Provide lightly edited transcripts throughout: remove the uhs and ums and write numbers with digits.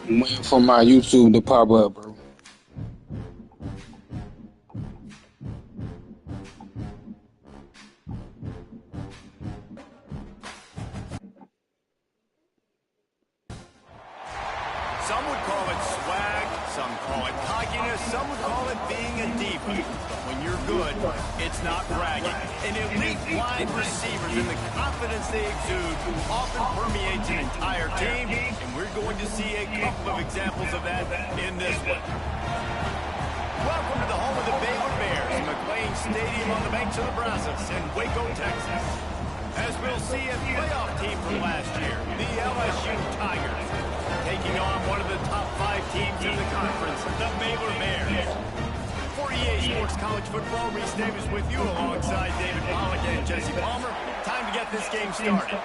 I'm waiting for my YouTube to pop up, bro. Some would call it swag, some call it cockiness, some would call it being a diva. But when you're good, it's not bragging. An elite wide receivers and the confidence they exude often permeates an entire team, and we're going to see a couple of examples of that in this one. Welcome to the home of the Baylor Bears, McLean Stadium on the banks of the Brazos in Waco, Texas. As we'll see a playoff team from last year, the LSU Tigers, taking on one of the top 5 teams in the conference, the Baylor Bears. For EA Sports College Football, Reese Davis with you alongside David Pollack and Jesse Palmer. Time to get this game started.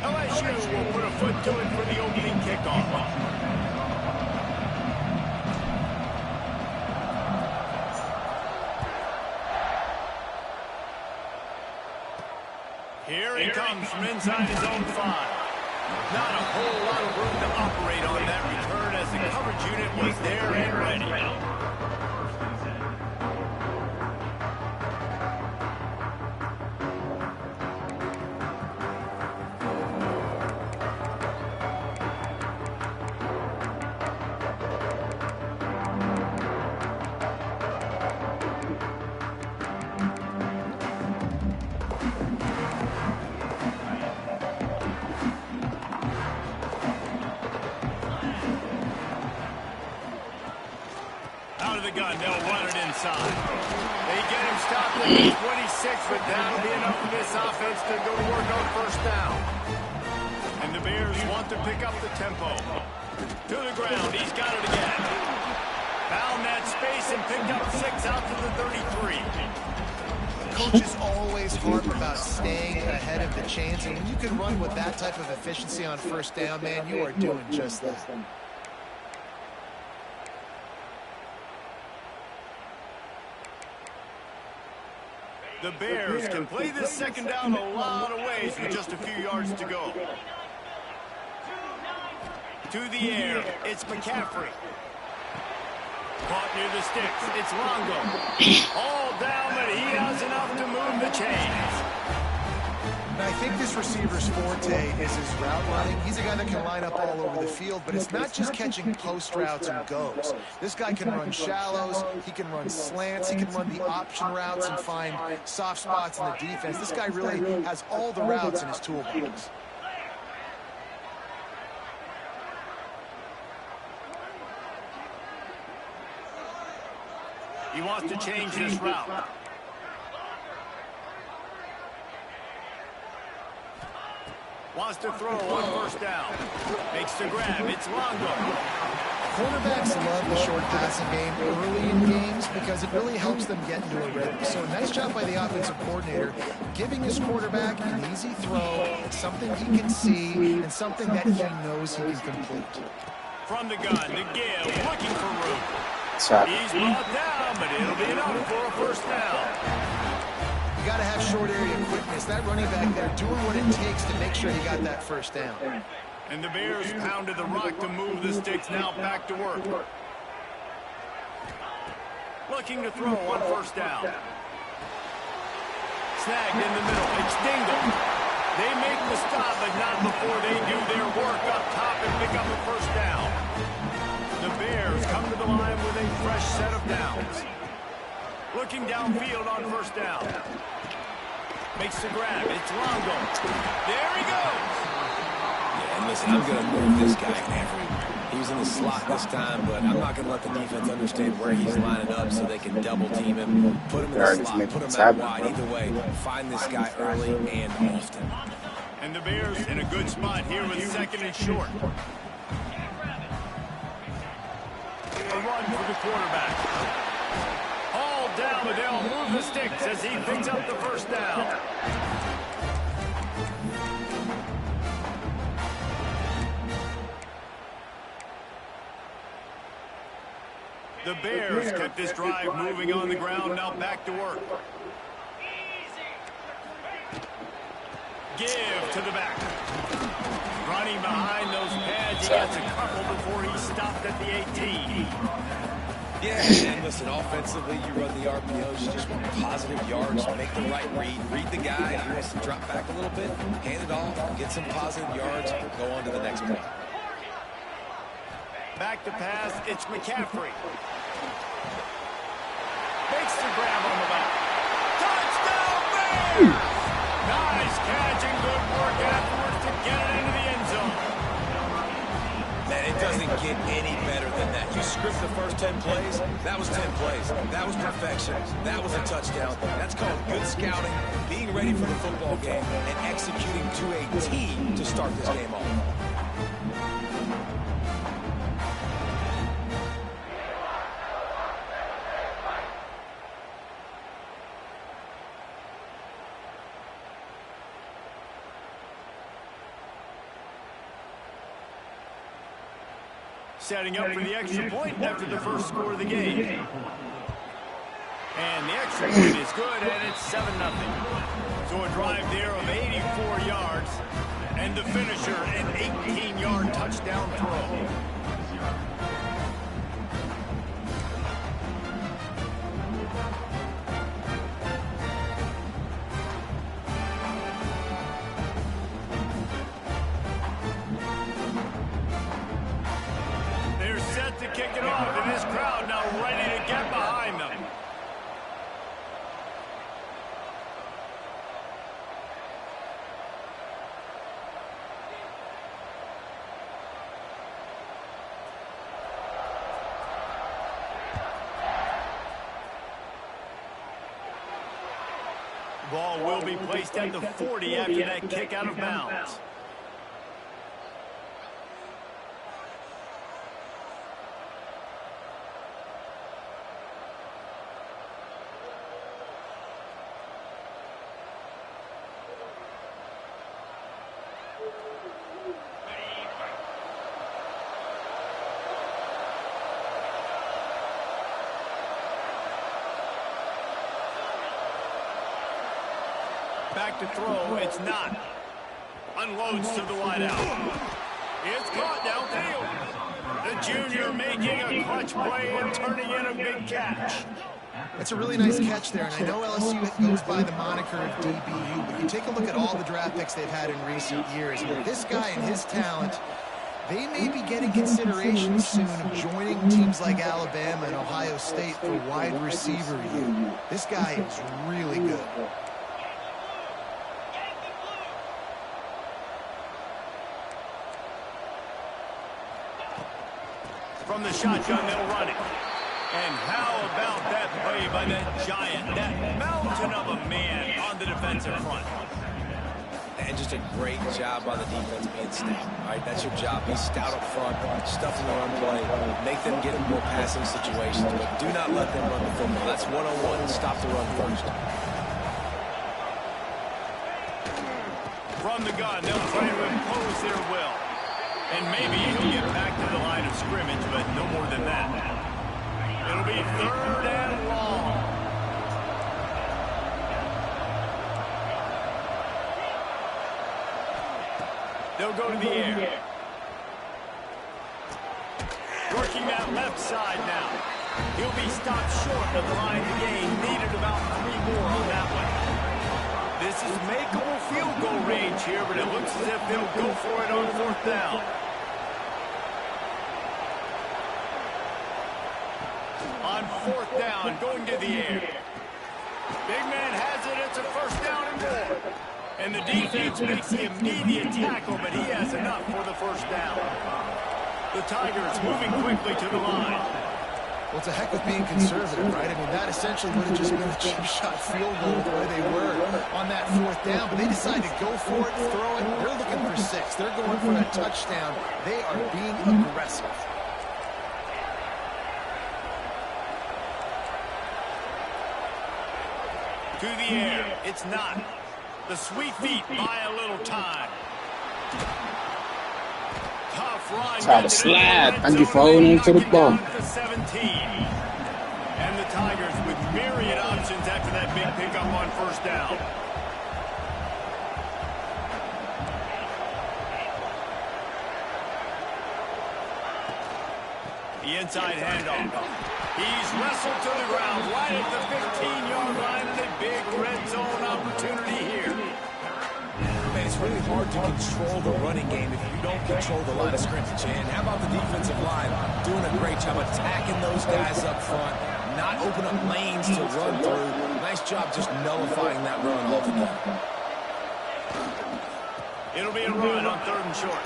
LSU will put a foot to it for the opening kickoff. Here he comes from inside his own 5. Not a whole lot of room to operate on that return as the coverage unit was there and ready. Out of the gun, they'll run it inside. They get him stopped at 26, but that'll be enough for this offense to go to work on first down. And the Bears want to pick up the tempo. To the ground, he's got it again. Found that space and picked up 6 out to the 33. Coaches always harp about staying ahead of the chains, and when you can run with that type of efficiency on first down, man, you are doing just that. The Bears can play this second down a lot of ways with just a few yards to go. To the air, it's McCaffrey. Caught near the sticks, it's Longo. All down, but he has enough to move the chains. And I think this receiver's forte is his route running. He's a guy that can line up all over the field, but it's not just catching post routes and goes. This guy can run shallows, he can run slants, he can run the option routes and find soft spots in the defense. This guy really has all the routes in his toolbox. He wants to change this route. Wants to throw on first down. Makes the grab. It's Longo. Quarterbacks love the short passing game early in games because it really helps them get into a rhythm. So nice job by the offensive coordinator giving his quarterback an easy throw, something he can see, and something that he knows he can complete. From the gun, the give, looking for room. He's brought down, but it'll be enough for a first down. You got to have short area quickness. That running back there doing what it takes to make sure he got that first down. And the Bears pounded the rock to move the sticks. Now back to work. Looking to throw on first down. Snagged in the middle. It's Dingle. They make the stop, but not before they do their work up top and pick up a first down. The Bears come to the line with a fresh set of downs. Looking downfield on first down. Makes the grab. It's Longo. There he goes. Yeah, and listen, I'm going to move this guy everywhere. He was in the slot this time, but I'm not going to let the defense understand where he's lining up so they can double team him, put him in the slot, put him out wide. Either way, find this guy early and often. And the Bears in a good spot here with second and short. A run for the quarterback. All down, but they'll move the sticks as he picks up the first down. The Bears kept this drive moving on the ground, now back to work. Give to the back. Running behind those pads, he gets a couple before he stopped at the 18. Yeah, and listen, offensively, you run the RPOs, you just want positive yards, make the right read the guy, he wants to drop back a little bit, hand it off, get some positive yards, go on to the next play. Back to pass, it's McCaffrey. Makes the grab on the back. Touchdown, Bears! Nice catch and good work afterwards to get it into the end zone. Man, it doesn't get any better than that. You script the first 10 plays, that was 10 plays. That was perfection. That was a touchdown. That's called good scouting, being ready for the football game, and executing to a T to start this game off. Setting up for the extra point after the first score of the game. And the extra point is good, and it's 7-0. So a drive there of 84 yards, and the finisher, an 18-yard touchdown throw. To kick it off, and this crowd now ready to get behind them. Ball will be placed at the 40 after that kick out of bounds. Back to throw, it's not. Unloads to the wideout. It's caught downfield. The junior making a clutch play and turning in a big catch. It's a really nice catch there, and I know LSU goes by the moniker of DBU, but you take a look at all the draft picks they've had in recent years, and this guy and his talent, they may be getting consideration soon of joining teams like Alabama and Ohio State for wide receiver youth. This guy is really good. From the shotgun, they'll run it. And how about that play by that giant, that mountain of a man on the defensive front? And just a great job by the defense being stout. All right, that's your job. Be stout up front, stuff in the run play, make them get in more passing situations, but do not let them run the football. That's one-on-one, stop the run first. From the gun, they'll try to impose their will. And maybe he'll get back to the line of scrimmage, but no more than that. It'll be 3rd and long. They'll go to the air. Working that left side now. He'll be stopped short of the line of the game. Needed about 3 more on that one. This is makeable field goal range here, but it looks as if they'll go for it on 4th down. On 4th down, going to the air. Big man has it. It's a 1st down and more. And the defense makes the immediate tackle, but he has enough for the 1st down. The Tigers moving quickly to the line. Well, it's a heck of being conservative, right? I mean, that essentially would have just been a cheap shot field goal with where they were on that 4th down. But they decided to go for it, throw it. They're looking for 6. They're going for a touchdown. They are being aggressive. To the air. It's not. The sweet feet buy a little time. Tough run. Try to slide. Thank you for holding into the ball. To 17. And the Tigers with myriad options after that big pickup on first down. The inside handoff. He's wrestled to the ground right at the 15-yard line and a big red zone opportunity here. Man, it's really hard to control the running game if you don't control the line of scrimmage. And how about the defensive line doing a great job attacking those guys up front, not open up lanes to run through. Nice job just nullifying that run altogether. It'll be a run on 3rd and short.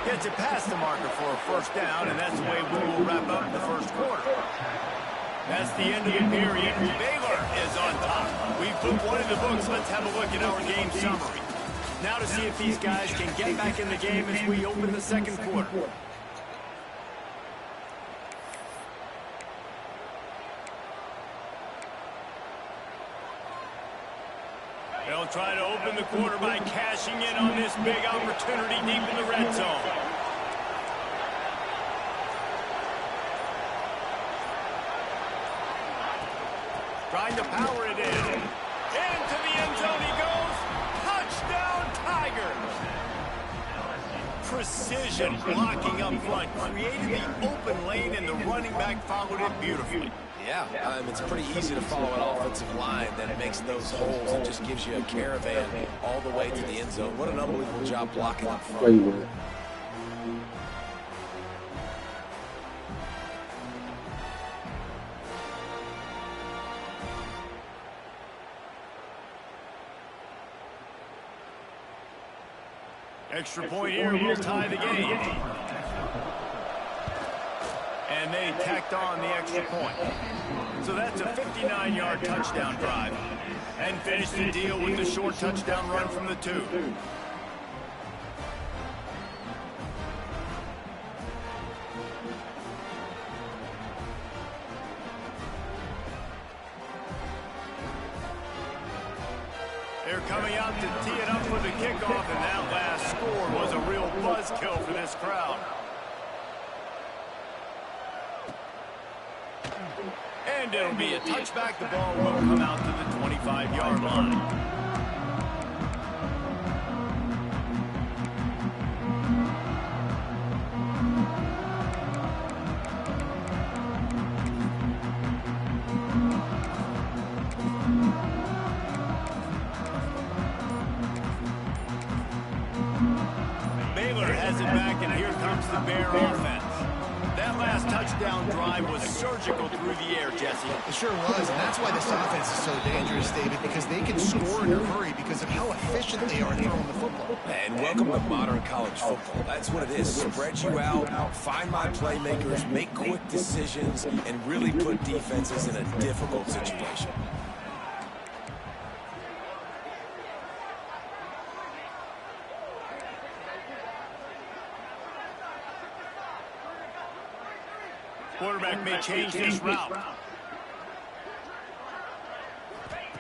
Gets it past the marker for a first down, and that's the way we will wrap up the first quarter. That's the end of the period. Baylor is on top. We've put one in the books. Let's have a look at our game summary. Now to see if these guys can get back in the game as we open the second quarter. They'll try to open the quarter by cashing in on this big opportunity deep in the red zone. Trying to power it in. Into the end zone he goes. Touchdown, Tigers. Precision blocking up front. Created the open lane, and the running back followed it beautifully. Yeah, it's pretty easy to follow an offensive line that makes those holes and just gives you a caravan all the way to the end zone. What an unbelievable job blocking up front. Extra point here will tie the game. And they tacked on the extra point. So that's a 59-yard touchdown drive. And finished the deal with the short touchdown run from the 2. They're coming out to tee it up for the kickoff, and that last score was a real buzzkill for this crowd. And it'll be a touchback. The ball will come out to the 25-yard line. Baylor has it back, and here comes the Bear offense. That last touchdown drive was surgical through the air, Jesse. It sure was, and that's why this offense is so dangerous, David, because they can score in a hurry because of how efficient they are throwing the football. And welcome to modern college football. That's what it is. Spread you out, find my playmakers, make quick decisions, and really put defenses in a difficult situation. Quarterback may change this route.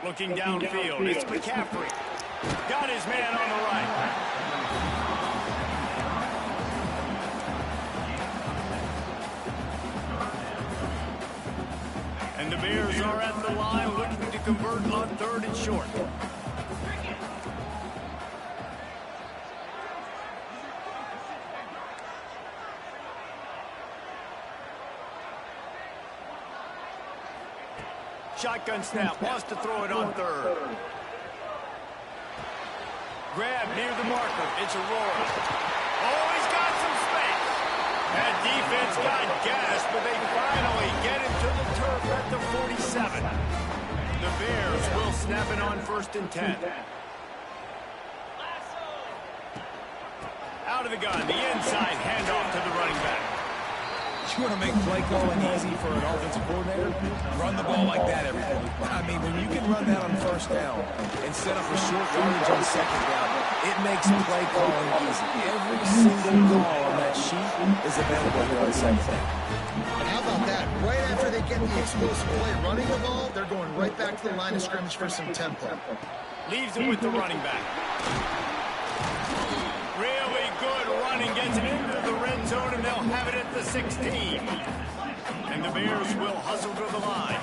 Looking downfield, it's McCaffrey. Got his man on the right. And the Bears are at the line looking to convert on 3rd and short. Shotgun snap, wants to throw it on 3rd. Grab near the marker, it's a roll. Oh, he's got some space. That defense got gassed, but they finally get him to the turf at the 47. The Bears will snap it on 1st and 10. Out of the gun, the inside handoff to the running back. You want to make play calling easy for an offensive coordinator? Run the ball like that, everybody. I mean, when you can run that on 1st down and set up a short yardage on 2nd down, it makes play calling easy. Every single call on that sheet is available here on 2nd down. And how about that? Right after they get the explosive play running the ball, they're going right back to the line of scrimmage for some tempo. Leaves it with the running back. Really good running, gets it into the red zone, and they'll have it at the 16. And the Bears will hustle to the line.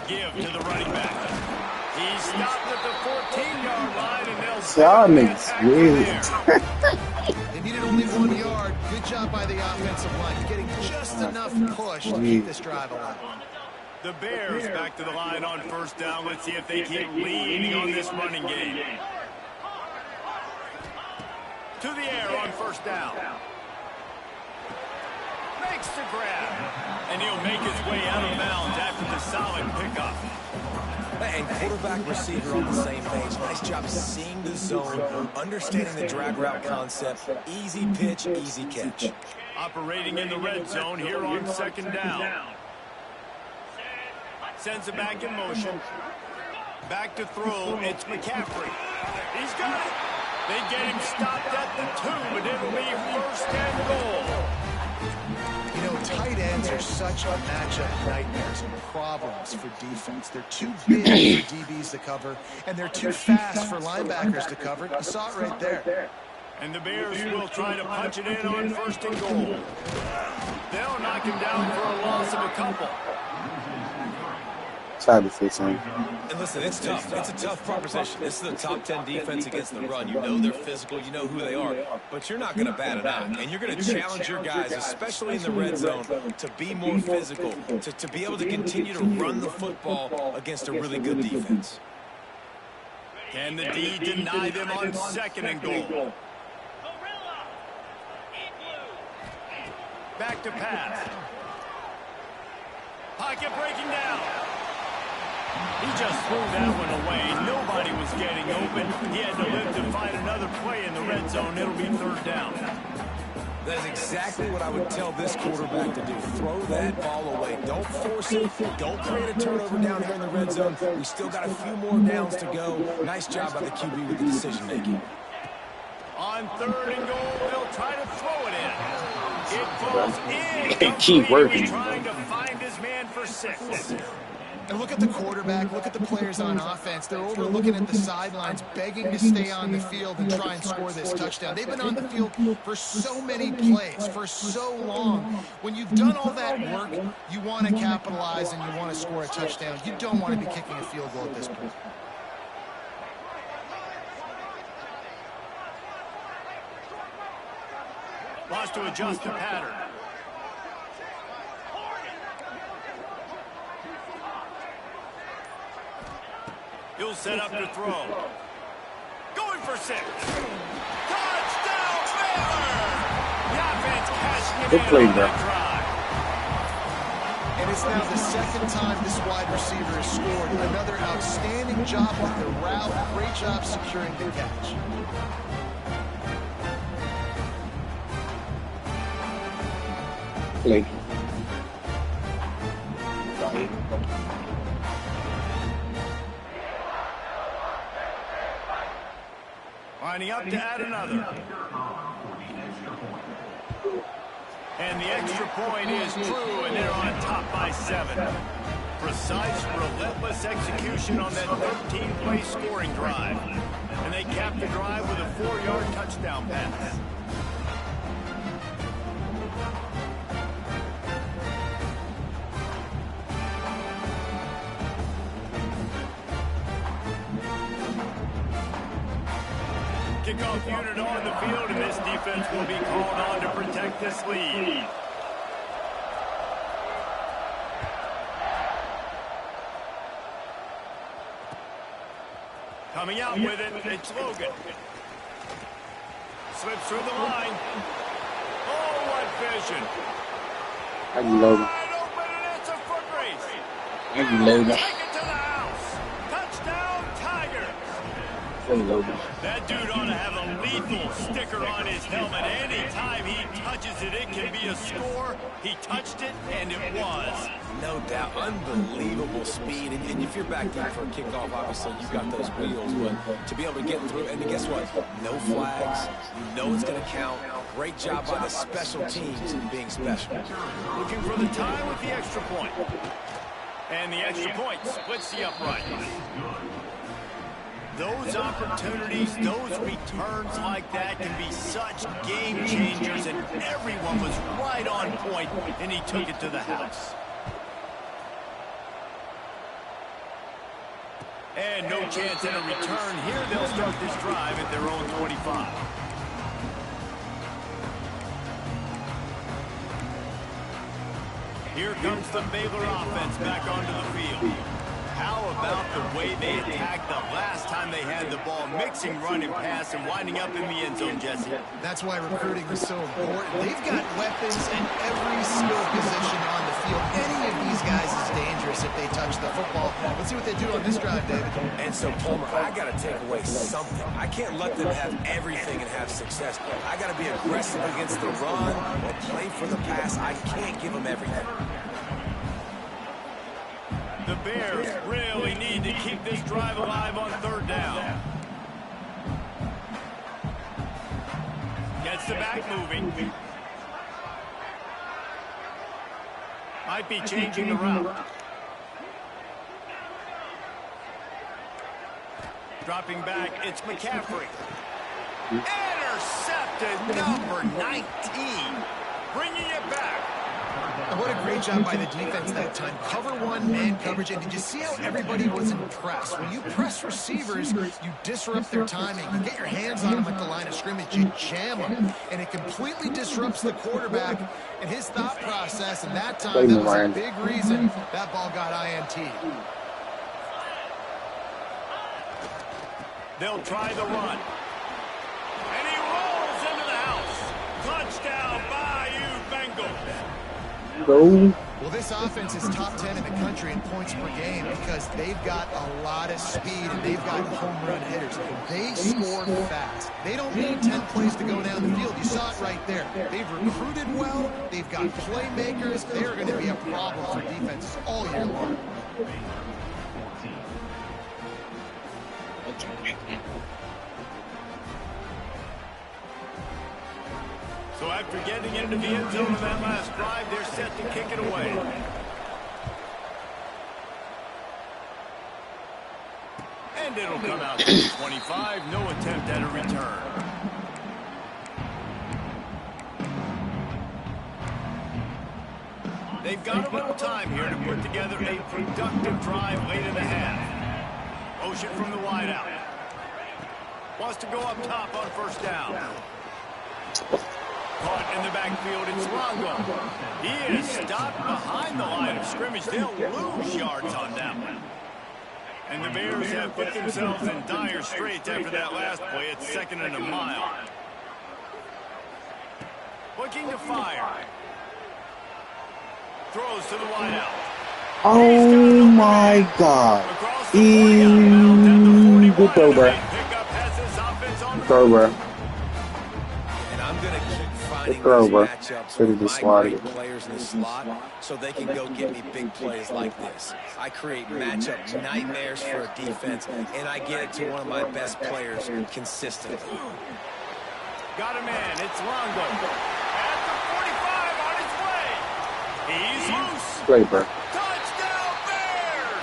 Give to the running back. He stopped at the 14-yard line, and they'll y'all niggas really. They needed only 1 yard. Good job by the offensive line, getting just enough push to keep this drive alive. The Bears back to the line on first down. Let's see if they keep leaning on this running game. To the air on first down. Makes the grab. And he'll make his way out of bounds after the solid pickup. And quarterback receiver on the same page. Nice job seeing the zone, understanding the drag route concept. Easy pitch, easy catch. Operating in the red zone here on second down. Sends it back in motion. Back to throw. It's McCaffrey. He's got it. They get him stopped at the 2, but it'll be first and goal. You know, tight ends are such matchup nightmares and problems for defense. They're too big for DBs to cover, and they're too fast for linebackers to cover. You saw it right there. And the Bears will try to punch it in on first and goal. They'll knock him down for a loss of a couple. Tried to fix him. And listen, it's tough. It's a tough proposition. This is the top 10 defense against the run. You know they're physical. You know who they are. But you're not going to bat an eye. And you're going to challenge your guys, especially in the red zone, to be more physical, to be able to continue to run the football against a really good defense. Can the D deny them on second and goal? Back to pass. Pocket breaking down. He just threw that one away. Nobody was getting open. He had to live to find another play in the red zone. It'll be third down. That is exactly what I would tell this quarterback to do. Throw that ball away. Don't force it. Don't create a turnover down here in the red zone. We still got a few more downs to go. Nice job by the QB with the decision-making. On third and goal, they'll try to throw it in. It falls in. Keep working. Trying to find his man for 6. And look at the quarterback, look at the players on offense. They're over looking at the sidelines, begging to stay on the field and try and score this touchdown. They've been on the field for so many plays, for so long. When you've done all that work, you want to capitalize and you want to score a touchdown. You don't want to be kicking a field goal at this point. Wants to adjust the pattern. He'll set up to throw. Going for 6. Touchdown, Baylor! The offense cashing it in on that drive. And it's now the second time this wide receiver has scored. Another outstanding job with the route. Great job securing the catch. Play. Lining up to add another. And the extra point is true, and they're on top by 7. Precise, relentless execution on that 13-play scoring drive. And they cap the drive with a 4-yard touchdown pass. Kickoff unit on the field, and this defense will be called on to protect this lead. Coming out with it, it's Logan. Slips through the line. Oh, what vision. Thank you, Logan. Wide open, and it's a foot race. Thank you, Logan. Take it to the house. Touchdown, Tigers. Thank you, Logan. That dude ought to have a lethal sticker on his helmet. Anytime he touches it, it can be a score. He touched it, and it was. No doubt. Unbelievable speed. And if you're back deep for a kickoff, obviously, you've got those wheels. But to be able to get through, and guess what? No flags. You know it's going to count. Great job by the special teams in being special. Looking for the tie with the extra point. And the extra point splits the upright. Those opportunities, those returns like that can be such game changers, and everyone was right on point, and he took it to the house. And no chance at a return here. They'll start this drive at their own 25. Here comes the Baylor offense back onto the field. How about the way they attacked the last time they had the ball, mixing run and pass and winding up in the end zone, Jesse? That's why recruiting is so important. They've got weapons in every skill position on the field. Any of these guys is dangerous if they touch the football. Let's see what they do on this drive, David. And so, Palmer, I got to take away something. I can't let them have everything and have success. I got to be aggressive against the run or play for the pass. I can't give them everything. The Bears really need to keep this drive alive on third down. Gets the back moving. Might be changing the route. Dropping back, it's McCaffrey. Intercepted, number 19. Bringing it back. And what a great job by the defense that time. Cover one, man coverage. And did you see how everybody was in press? When you press receivers, you disrupt their timing. You get your hands on them at the line of scrimmage. You jam them. And it completely disrupts the quarterback and his thought process. And that time, that was a big reason that ball got INT. They'll try the run. And he rolls into the house. Touchdown, Bayou Bengals. Go. Well, this offense is top 10 in the country in points per game because they've got a lot of speed and they've got home run hitters. They score fast. They don't need 10 plays to go down the field. You saw it right there. They've recruited well. They've got playmakers. They're going to be a problem for defenses all year long. So after getting into the end zone of that last drive, they're set to kick it away. And it'll come out to the 25. No attempt at a return. They've got a little time here to put together a productive drive late in the half. Motion from the wideout. Wants to go up top on first down. Caught in the backfield, it's Longo. He is stopped behind the line of scrimmage. They'll lose yards on that one. And the Bears have put themselves in dire straits after that last play. It's 2nd and a mile. Looking to fire. Throws to the wideout. Oh my God. Good throw, bro. Throw, bro. Finding these matchups with my great players in the slot so they can go get me big plays like this. I create matchup nightmares for a defense, and I get it to one of my best players consistently. Got a man. It's Longo. At the 45 on his way. He's loose. Play, bro. Touchdown, Bears.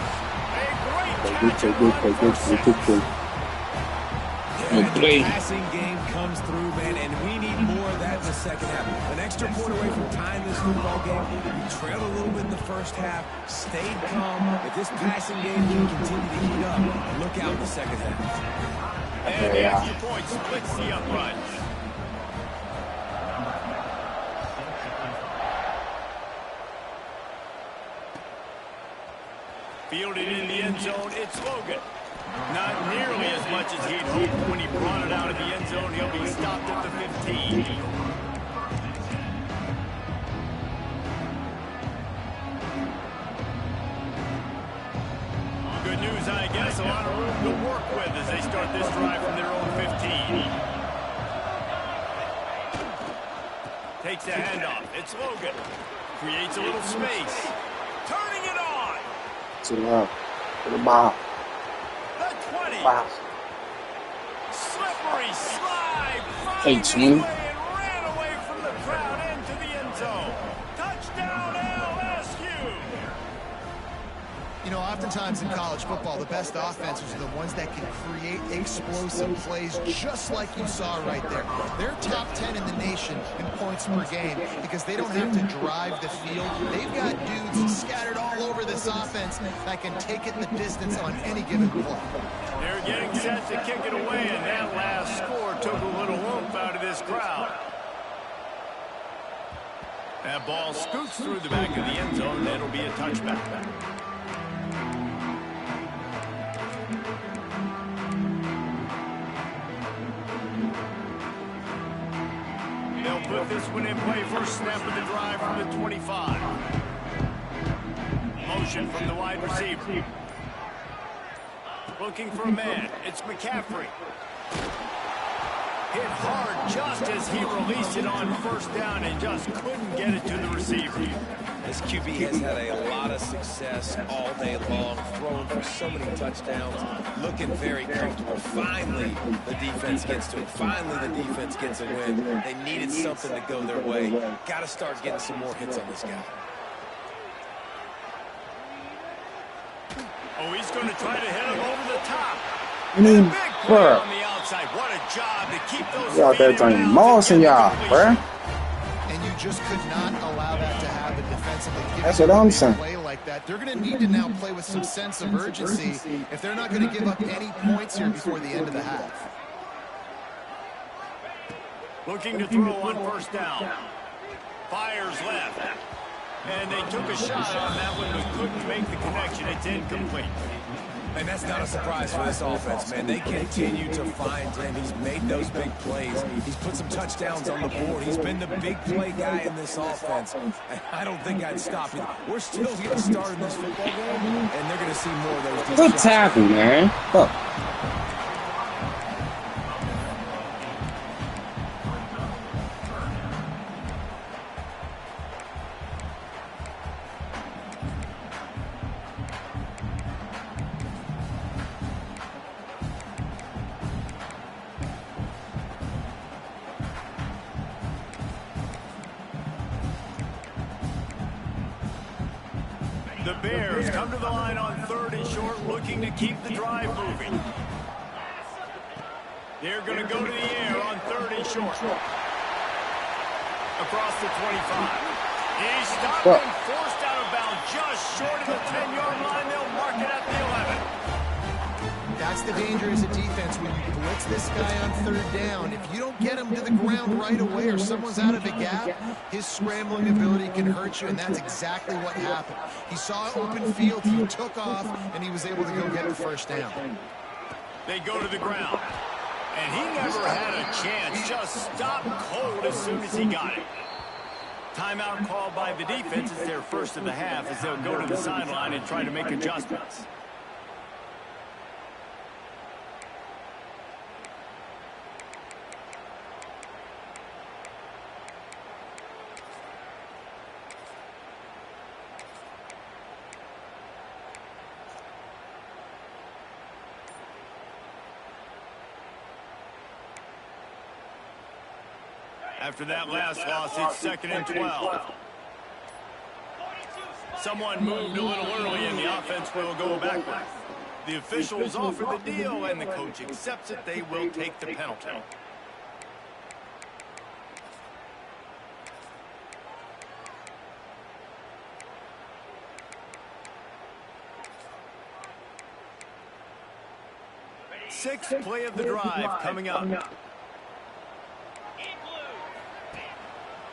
A great catch. The passing game comes through, man, and we need more of that in the second half. An extra point away from tying this football game. We trailed a little bit in the first half, stayed calm. If this passing game can continue to heat up, look out in the second half. And the extra point splits the upright. Fielded in the end zone, it's Logan. Not nearly as much as he'd hoped when he brought it out of the end zone. He'll be stopped at the 15. Good news, I guess. A lot of room to work with as they start this drive from their own 15. Takes a handoff. It's Logan. Creates a little space. Turning it on. To the ball. The 20. Wow. Slippery slide. Hey, Swing. And ran away from the crowd into the end zone. Touchdown, LSU. oftentimes in college football, the best offenses are the ones that can create explosive plays just like you saw right there. They're top 10 in the nation in points per game because they don't have to drive the field. They've got dudes scattered all over this offense that can take it the distance on any given play. They're getting set to kick it away, and that last score took a little oomph out of this crowd. That ball scoots through the back of the end zone, and it'll be a touchback. They'll put this one in play. First snap of the drive from the 25. Motion from the wide receiver. Looking for a man. It's McCaffrey. Hit hard just as he released it on first down and just couldn't get it to the receiver. This QB has had a lot of success all day long, throwing for so many touchdowns, looking very comfortable. Finally, the defense gets to it. Finally, the defense gets a win. They needed something to go their way. Got to start getting some more hits on this guy. Oh, he's going to try to hit him over the top. I mean, bro. On the outside. What a job to keep those y'all there trying to motion y'all, bro. And you just could not allow that to happen defensively. That's what I'm saying. Play like that. They're going to need to now play with some sense of urgency if they're not going to give up any points here before the end of the half. Looking to throw on first down. Fires left. And they took a shot on that one, but couldn't make the connection. It's incomplete. And that's not a surprise for this offense, man. They continue to find him. He's made those big plays. He's put some touchdowns on the board. He's been the big play guy in this offense. And I don't think I'd stop it. We're still getting started in this football game, and they're going to see more of those. Good tackle, man. Fuck. The Bears come to the line on 3rd and short, looking to keep the drive moving. They're going to go to the air on 3rd and short. Across the 25. He's stopped and forced out of bounds just short of the 10-yard line. They'll mark it at the 11. That's the danger as a defense when you blitz this guy on 3rd down. If you don't get him to the ground right away or someone's out of a gap, his scrambling ability can hurt you, and that's exactly what happened. He saw open field, he took off, and he was able to go get the first down. They go to the ground, and he never had a chance. Just stopped cold as soon as he got it. Timeout called by the defense. It's their first of the half as they'll go to the sideline and try to make adjustments. After that last loss, it's 2nd and 12. Someone moved a little early, and the offense will go backwards. The officials offer the deal, and the coach accepts it. They will take the penalty. Sixth play of the drive coming up.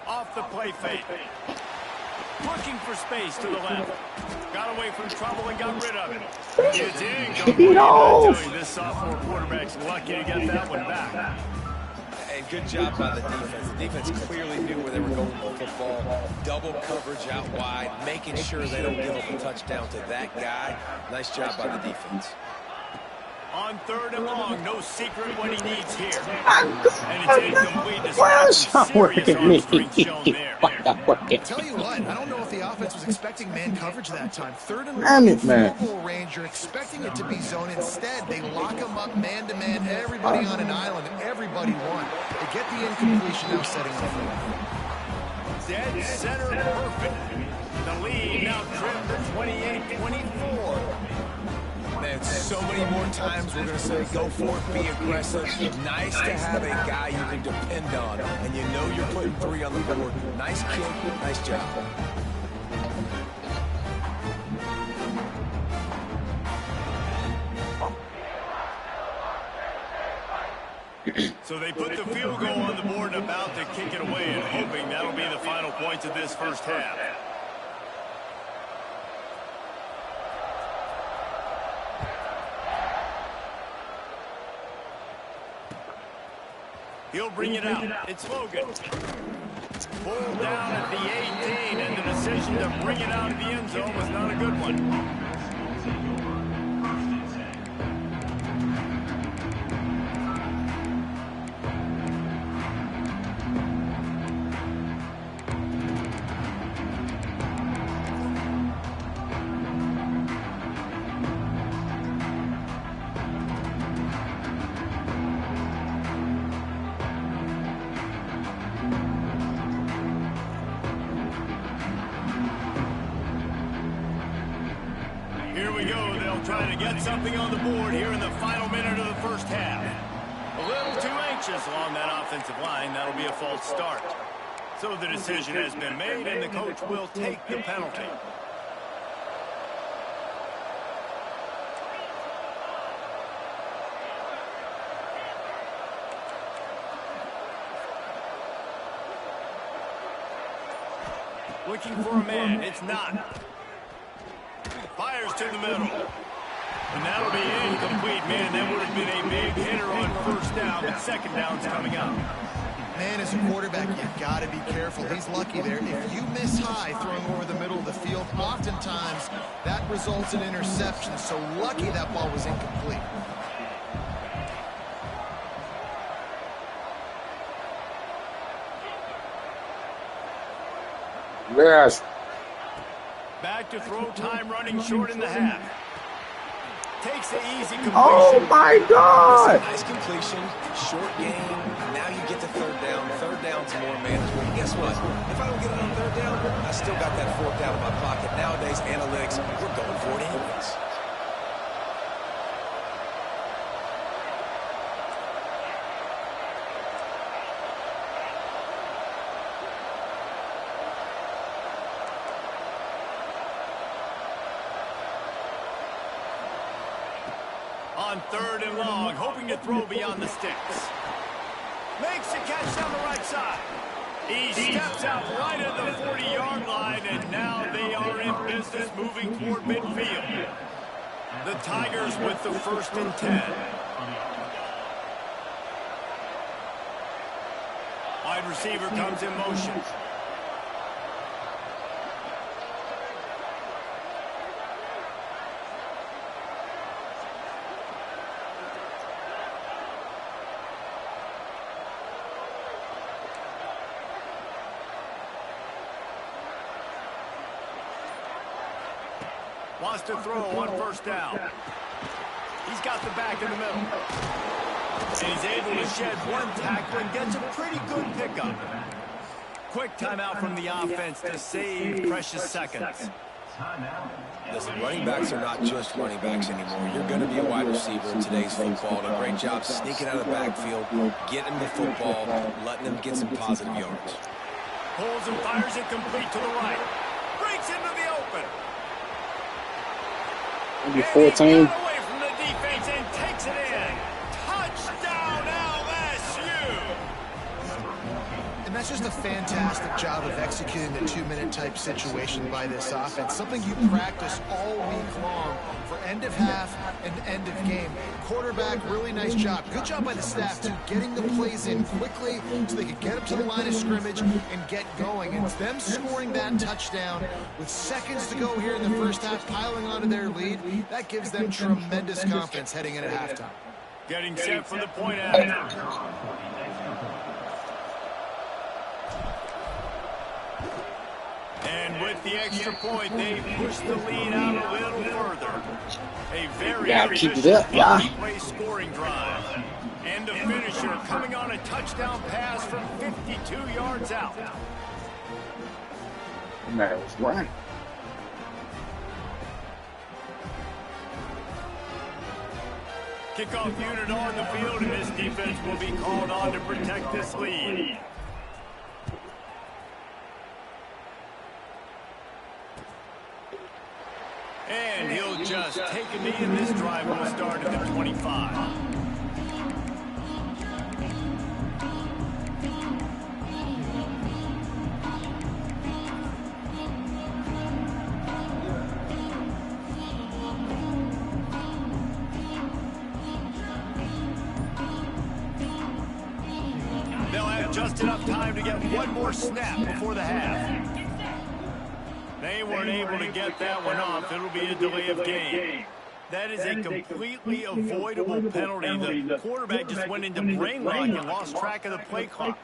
Off the play fake. Looking for space to the left. Got away from trouble and got rid of it. It's incomplete. This sophomore quarterback's lucky to get that one back. And good job by the defense. The defense clearly knew where they were going with the football. Double coverage out wide, making sure they don't give up a touchdown to that guy. Nice job by the defense. On 3rd and long, no secret what he needs here. And it's incomplete despite some serious arm strength shown there. Tell you what, I don't know if the offense was expecting man coverage that time. 3rd and long, field goal range, you're expecting it to be zone. Instead, they lock him up man-to-man, everybody on an island, and everybody won. They get the incompletion now setting the field. Dead center perfect. The lead now trimmed to 28-24. And so many more times we're going to say go for it, be aggressive. Nice to have a guy you can depend on, and you know you're putting 3 on the board. Nice kick, nice job. So they put the field goal on the board and about to kick it away and hoping that'll be the final points of this first half. He'll bring it out. It's Logan. Pulled down at the 18, and the decision to bring it out of the end zone was not a good one. Here we go. They'll try to get something on the board here in the final minute of the first half. A little too anxious along that offensive line. That'll be a false start. So the decision has been made, and the coach will take the penalty. Looking for a man. It's not. Fires to the middle. And that'll be incomplete, man. That would have been a big hitter on first down, but second down's coming up. Man, as a quarterback, you've got to be careful. He's lucky there. If you miss high throwing over the middle of the field, oftentimes that results in interception. So lucky that ball was incomplete. Yes. Back to throw, time running short in the half. Takes the easy completion. Oh my God! Nice completion, short game. Now you get to third down. Third down's more manageable. Guess what? If I don't get it on third down, I still got that fourth down in my pocket. Nowadays, analytics, we're going for it anyways. On third and long, hoping to throw beyond the sticks. Makes the catch down the right side. He steps out right at the 40-yard line, and now they are in business moving toward midfield. The Tigers with the 1st and 10. Wide receiver comes in motion. Wants to throw on first down. He's got the back in the middle. And he's able to shed one tackle and gets a pretty good pickup. Quick timeout from the offense to save precious seconds. Listen, running backs are not just running backs anymore. You're going to be a wide receiver in today's football. A great job sneaking out of the backfield, getting them the football, letting them get some positive yards. Pulls and fires it complete to the right. Breaks into the open. Maybe 14. Got away from the defense and takes it in. Touchdown LSU. And that's just a fantastic job of executing the 2-minute type situation by this offense. Something you practice all week long for end of half and end of game. Quarterback, really nice job. Good job by the staff, too, getting the plays in quickly so they could get up to the line of scrimmage and get going. And it's them scoring that touchdown with seconds to go here in the first half, piling onto their lead. That gives them tremendous confidence heading in at halftime. Getting set for the point after. And with the extra point, they push the lead out a little further. A very efficient play scoring drive. And the finisher coming on a touchdown pass from 52 yards out. That was right. Kickoff unit on the field, and this defense will be called on to protect this lead. And he'll just take a knee, and this drive will start at the 25. They'll have just enough time to get one more snap before the half. They weren't able to get that one off. It'll be a delay of game. That is a completely avoidable penalty. The quarterback just went into brain lock and lost track of the play clock.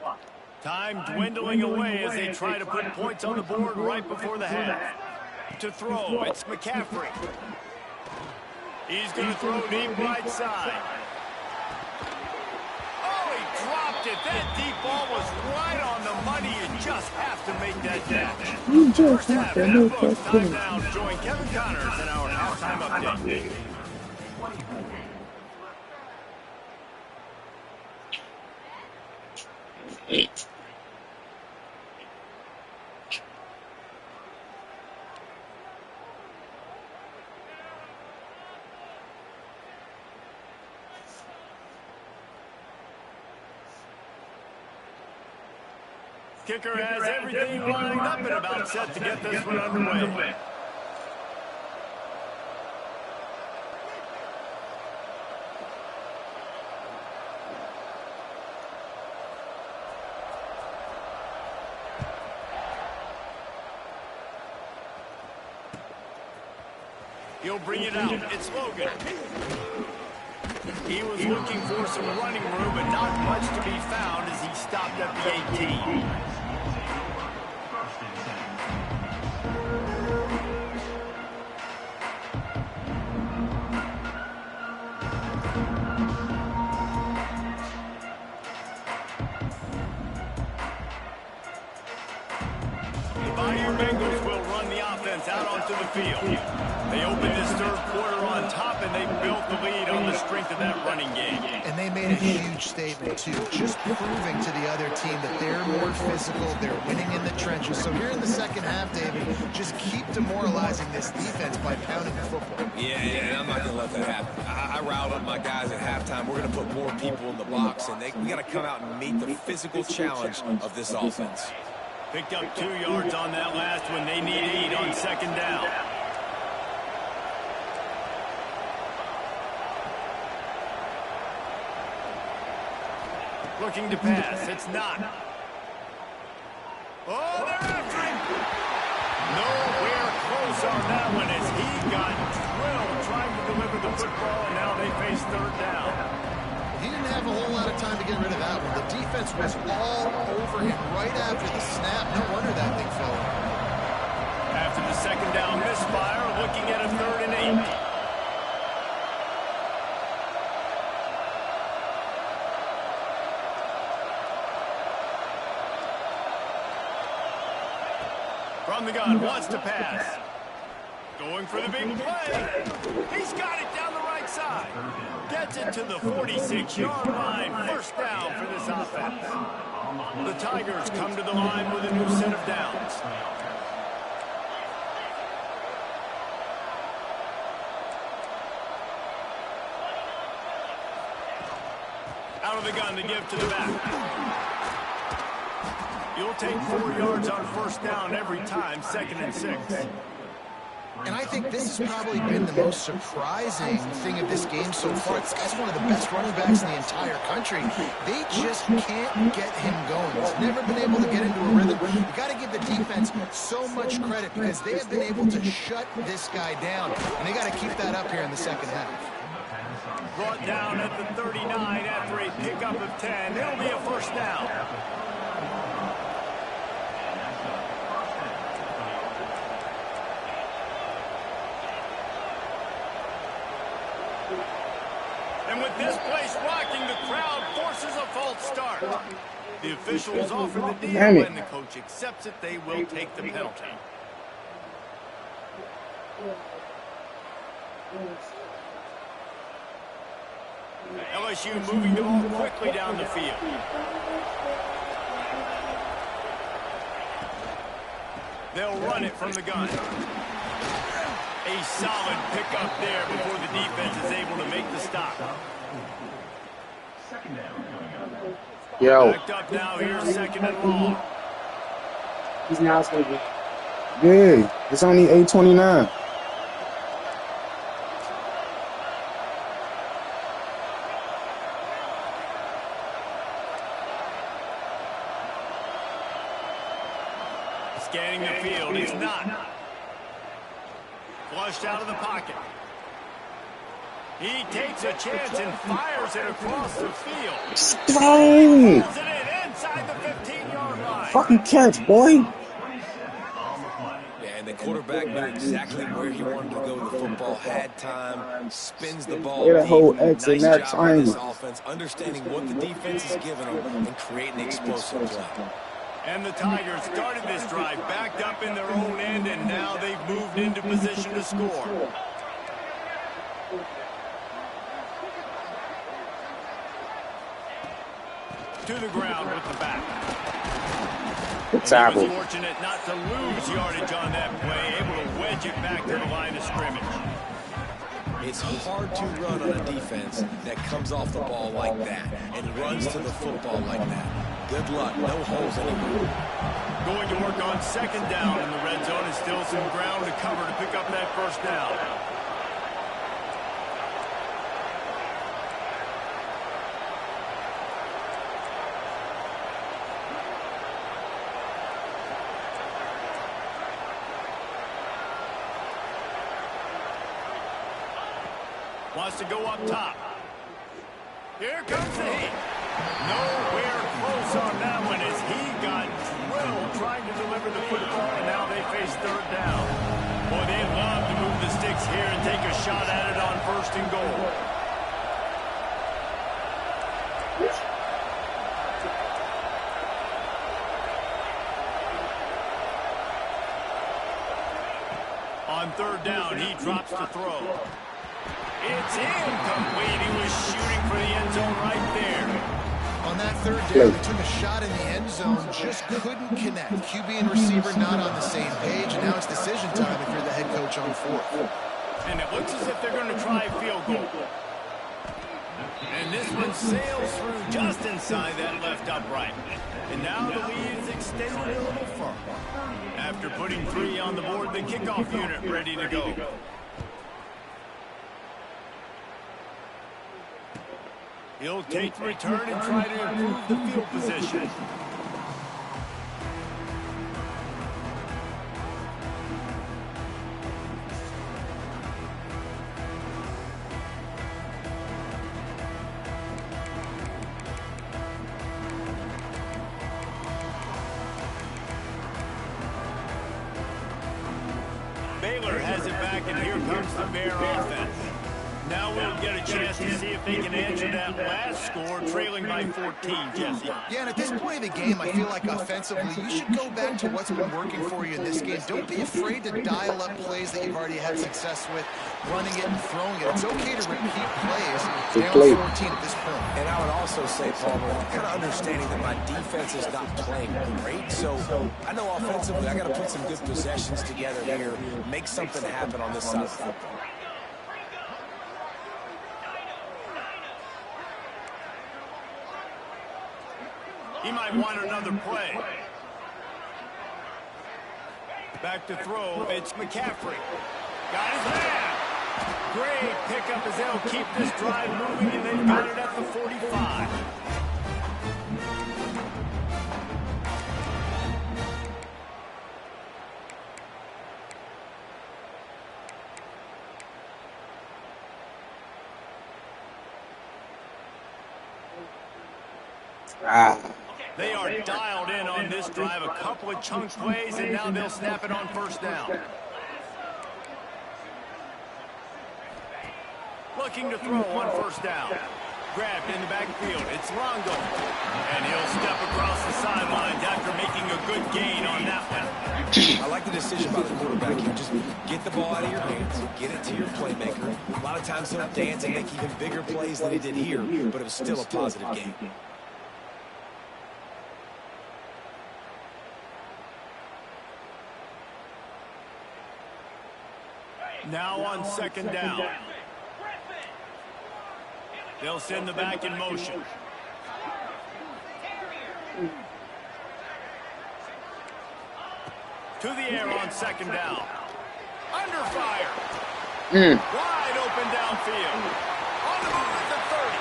Time dwindling away as they try to put points on the board right before the half. To throw, it's McCaffrey. He's going to throw deep right side. Dropped it. That deep ball was right on the money. You just have to make that catch. First half, time now. Join Kevin Connors in our halftime update. Kicker has everything lined up and about set to get this one underway. He'll bring it out. It's Logan. He was looking for some running room, but not much to be found as he stopped at the 18. The Bayou Bengals will run the offense out onto the field. They open this third quarter on top, and they built the lead on the strength of that running game. And they made a huge statement, too, just proving to the other team that they're more physical, they're winning in the trenches. So here in the second half, David, just keep demoralizing this defense by pounding the football. Yeah, I'm not going to let that happen. I riled up my guys at halftime. We're going to put more people in the box, and we got to come out and meet the physical challenge of this offense. Picked up 2 yards on that last one. They need 8 on second down. Looking to pass. It's not. Oh, they're after him. Nowhere close on that one as he got drilled trying to deliver the football, and now they face third down. He didn't have a whole lot of time to get rid of that one. The defense was all over him right after the snap. No wonder that thing fell. After the second down misfire, looking at a 3rd and 8. From the gun, wants to pass. Going for the big play. He's got it down the right side. Gets it to the 46-yard line. First down for this offense. The Tigers come to the line with a new set of downs. Out of the gun to give to the back. You'll take 4 yards on first down every time, 2nd and 6. And I think this has probably been the most surprising thing of this game so far. This guy's one of the best running backs in the entire country. They just can't get him going. He's never been able to get into a rhythm. You got to give the defense so much credit because they have been able to shut this guy down. And they got to keep that up here in the second half. Brought down at the 39 after a pickup of 10. It'll be a first down. And with this place rocking, the crowd forces a false start. The officials offer the deal, and the coach accepts it. They will take the penalty. LSU moving the ball quickly down the field. They'll run it from the gun. A solid pickup there before the defense is able to make the stop. Yo. Backed up now, here's 2nd and long. He's now sleeping. Yeah, it's only 8:29. Scanning the field, he's not. Flushed out of the pocket. He takes a chance and fires it across the field. Strong. Pulls it in inside the 15-yard line. Fucking catch, boy. Yeah, and the quarterback knew exactly where he wanted to go with the football, had time, spins the ball Get a deep. whole X in Nice that job by this triangle. offense, understanding what the defense is giving them and creating explosive play. And the Tigers started this drive backed up in their own end, and now they've moved into position to score. To the ground with the back. Good tackle. He was fortunate not to lose yardage on that play, able to wedge it back to the line of scrimmage. It's hard to run on a defense that comes off the ball like that and runs to the football like that. Good luck. No holes anymore. Going to work on 2nd down in the red zone, and still some ground to cover to pick up that 1st down. Wants to go up top. Here comes the heat. Nowhere close on that one as he got drilled trying to deliver the football, and now they face 3rd down. Boy, they love to move the sticks here and take a shot at it on 1st and goal. On 3rd down, he drops to throw. It's incomplete. He was shooting for the end zone right there. On that 3rd down, he took a shot in the end zone, just couldn't connect. QB and receiver not on the same page, and now it's decision time if you're the head coach on 4th. And it looks as if they're going to try a field goal. And this one sails through just inside that left upright. And now the lead is extended a little further. After putting 3 on the board, the kickoff unit ready to go. He'll take the return and try to improve the field position. Baylor has it back, and here comes the Bear offense. Now we'll get a chance to see if they can answer that last score, trailing by 14, Jesse. Yeah, and at this point of the game, I feel like offensively, you should go back to what's been working for you in this game. Don't be afraid to dial up plays that you've already had success with, running it and throwing it. It's okay to repeat plays down 14 at this point. And I would also say, Palmer, kind of understanding that my defense is not playing great. So I know offensively I got to put some good possessions together here, make something happen on this side of the football. He might want another play. Back to throw. It's McCaffrey. Got his man. Great pickup as they'll keep this drive moving, and they've got it at the 45. They are dialed in on this drive. A couple of chunk plays, and now they'll snap it on 1st down. Looking to throw on 1st down. grabbed in the backfield. It's Longo. And he'll step across the sidelines after making a good gain on that one. I like the decision by the quarterback here. Just get the ball out of your hands, get it to your playmaker. A lot of times he'll dance and make even bigger plays than he did here, but it was still a positive game. Now on second down. They'll send the back in motion. To the air on second down. Under fire. Wide open downfield. On the move at the 30.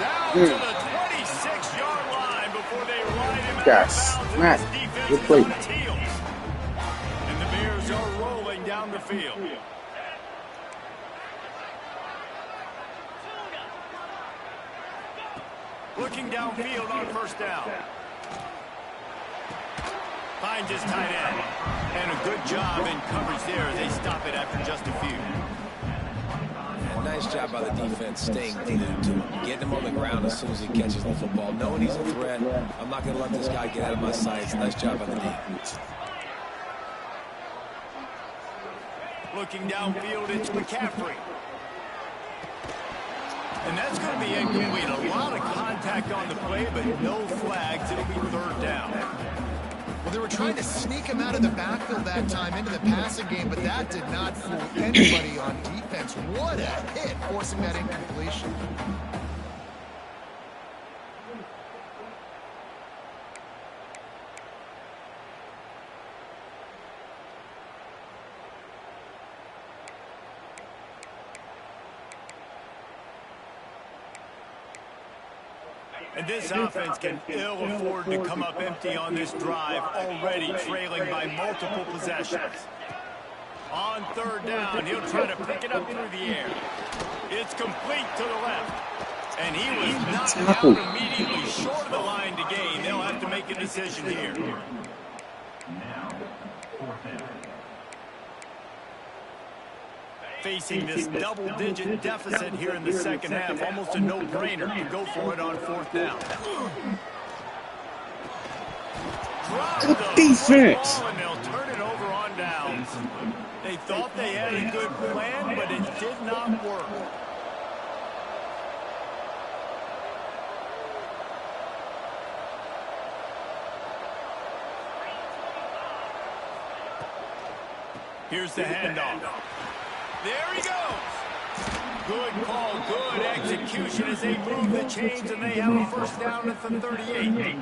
Down to the 26-yard line before they ride him out of bounds. And his defense is on its heels. And the Bears are rolling down the field. Looking downfield on first down. Finds his tight end. And a good job in coverage there as they stop it after just a few. And nice job by the defense staying glued to him. Getting him on the ground as soon as he catches the football. Knowing he's a threat. I'm not going to let this guy get out of my sights. Nice job by the defense. Looking downfield, it's McCaffrey. And that's going to be incomplete. A lot of contact on the play, but no flags. It'll be third down. Well, they were trying to sneak him out of the backfield that time into the passing game, but that did not fool anybody on defense. What a hit, forcing that incompletion. And this offense can ill afford to come up empty on this drive, already trailing by multiple possessions. On third down, he'll try to pick it up through the air. It's complete to the left. And he was knocked out immediately short of the line to gain. They'll have to make a decision here. Facing this double-digit deficit here in the second half, almost a no-brainer to go for it on fourth down. Good defense. And they'll turn it over on downs. They thought they had a good plan, but it did not work. Here's the handoff. There he goes. Good call, good execution as they move the chains and they have a first down at the 38.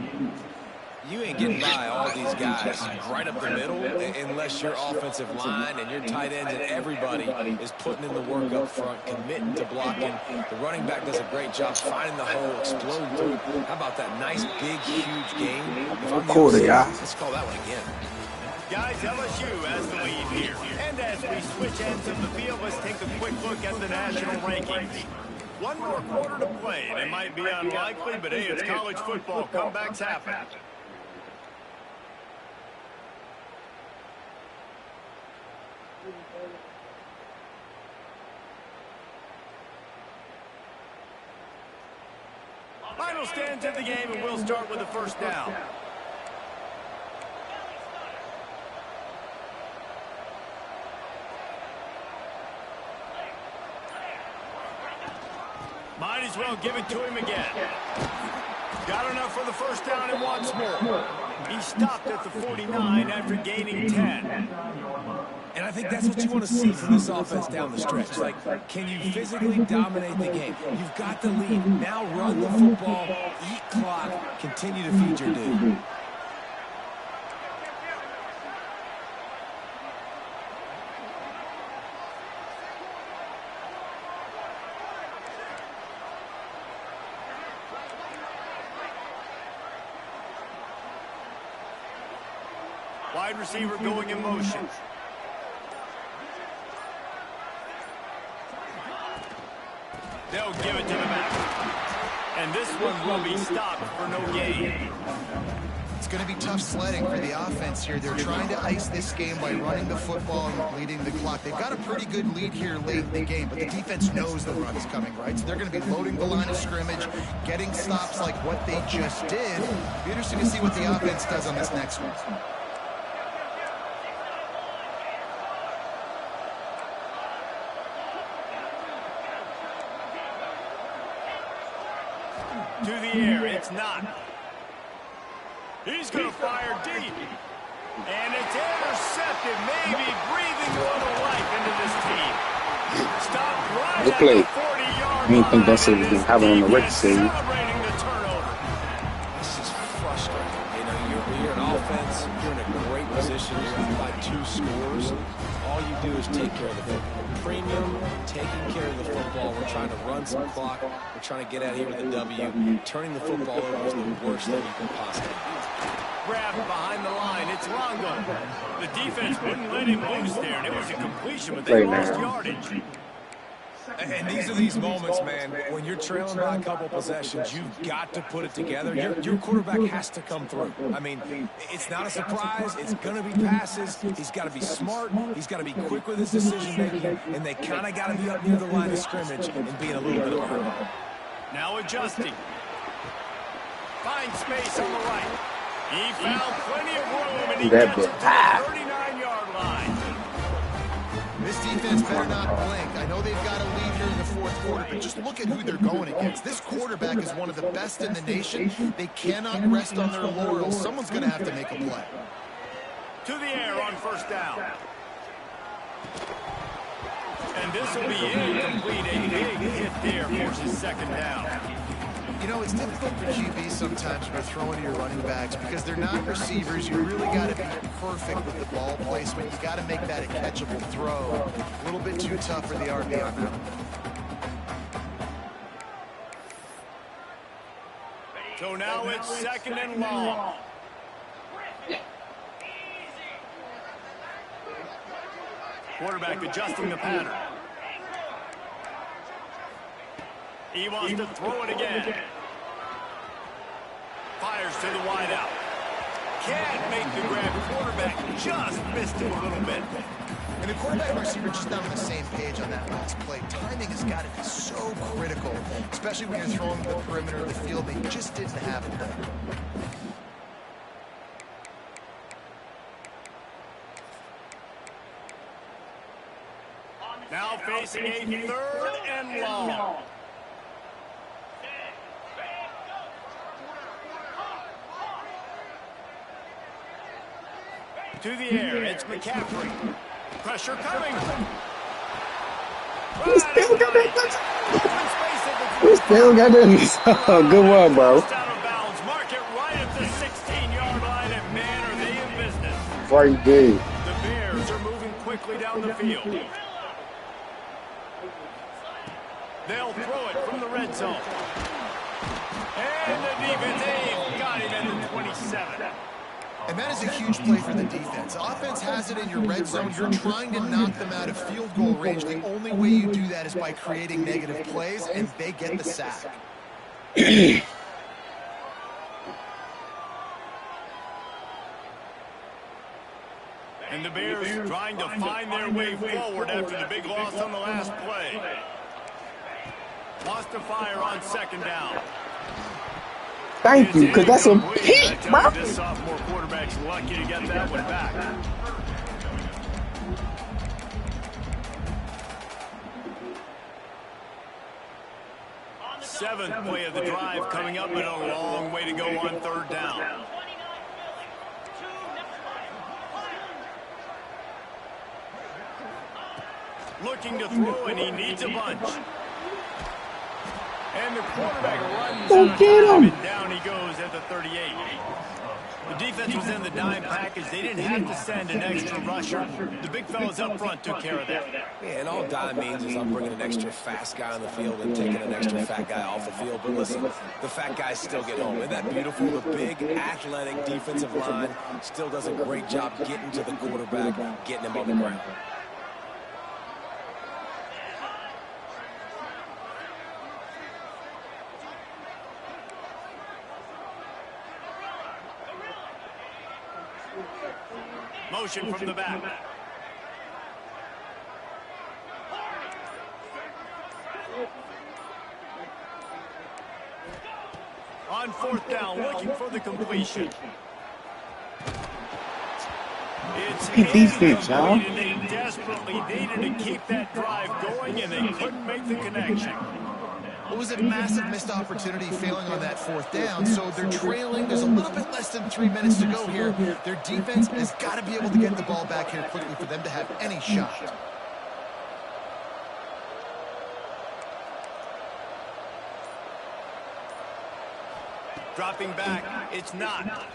You ain't getting by all these guys right up the middle unless your offensive line and your tight ends and everybody is putting in the work up front, committing to blocking. The running back does a great job finding the hole, exploding through. How about that nice, big, huge game? Let's call that one again. Guys, LSU has the lead here. And as we switch ends of the field, let's take a quick look at the national rankings. One more quarter to play, and it might be unlikely, but hey, it's college football. Comebacks happen. Final stands of the game, and we'll start with the first down. Might as well give it to him again. Got enough for the first down and wants more. He stopped at the 49 after gaining 10. And I think that's what you want to see from this offense down the stretch. Like, can you physically dominate the game? You've got the lead. Now run the football, eat clock, continue to feed your dude. Wide receiver going in motion. They'll give it to the back. And this one will be stopped for no gain. going to be tough sledding for the offense here. They're trying to ice this game by running the football and bleeding the clock. They've got a pretty good lead here late in the game, but the defense knows the run is coming, right? So they're going to be loading the line of scrimmage, getting stops like what they just did. It'll be interesting to see what the offense does on this next one. To the air, it's not. He's going to fire deep. And it's intercepted, maybe breathing a little life into this team. Stop right at the 40-yard line. I didn't think that's what we have on the record series. Celebrating the turnover. This is frustrating. You know, you're an offense. You're in a great position. You're up by 2 scores. All you do is take care of the football. Premium, taking care of the football. We're trying to run some clock. We're trying to get out here with a W. Turning the football over is the worst thing you can possibly do. Grab behind the line. It's Longo. The defense wouldn't let him loose there, and it was a completion, but they lost yardage. And these are these moments, man, when you're trailing by a couple possessions, you've got to put it together. Your quarterback has to come through. I mean, it's not a surprise. It's going to be passes. He's got to be smart. He's got to be quick with his decision-making, and they kind of got to be up near the line of scrimmage and be in a little bit of a hurry. Now adjusting. Finds space on the right. He found plenty of room, and he gets to the 39-yard line. This defense better not blink. I know they've got a lead here in the fourth quarter, but just look at who they're going against. This quarterback is one of the best in the nation. They cannot rest on their laurels. Someone's going to have to make a play. To the air on first down. And this will be incomplete. A big hit there forces second down. You know, it's difficult for QBs sometimes when you're throwing to your running backs because they're not receivers. You really got to be perfect with the ball placement. You got to make that a catchable throw. A little bit too tough for the RB on that. So now it's second and long. Quarterback adjusting the pattern. He wants to throw it again. Fires to the wideout. Can't make the grab. Quarterback just missed him a little bit. And the quarterback and receiver just not on the same page on that last play. Timing has got to be so critical, especially when you're throwing the perimeter of the field. They just didn't have it there. Now facing a third and long. To the air, it's McCaffrey. Pressure coming. We still got it. We still got it. Oh, good one, bro. Out of bounds. Mark it right at the 16-yard line, and man, are they in business. Right there. The Bears are moving quickly down the field. They'll throw it from the red zone. And the defense got him at the 27. And that is a huge play for the defense. Offense has it in your red zone. You're trying to knock them out of field goal range. The only way you do that is by creating negative plays, and they get the sack. And the Bears trying to find their way forward after the big loss on the last play. Lost to fire on second down. Thank you, because that's a hit, bro. This sophomore quarterback's lucky to get that one back. Seventh play of the drive coming up, but a long way to go on third down. Looking to throw, and he needs a bunch. And the quarterback runs out of time, and down he goes at the 38. The defense was in the dime package. They didn't have to send an extra rusher. The big fellas up front took care of that. Yeah, and all dime means is I'm bringing an extra fast guy on the field and taking an extra fat guy off the field. But listen, the fat guys still get home. Isn't that beautiful? The big, athletic defensive line still does a great job getting to the quarterback, getting him on the ground. motion from the back. On fourth down, looking for the completion. It's defense, y'all. They desperately needed to keep that drive going, and they couldn't make the connection. It was a massive missed opportunity failing on that fourth down, so they're trailing. There's a little bit less than 3 minutes to go here. Their defense has got to be able to get the ball back here quickly for them to have any shot. Dropping back, it's not.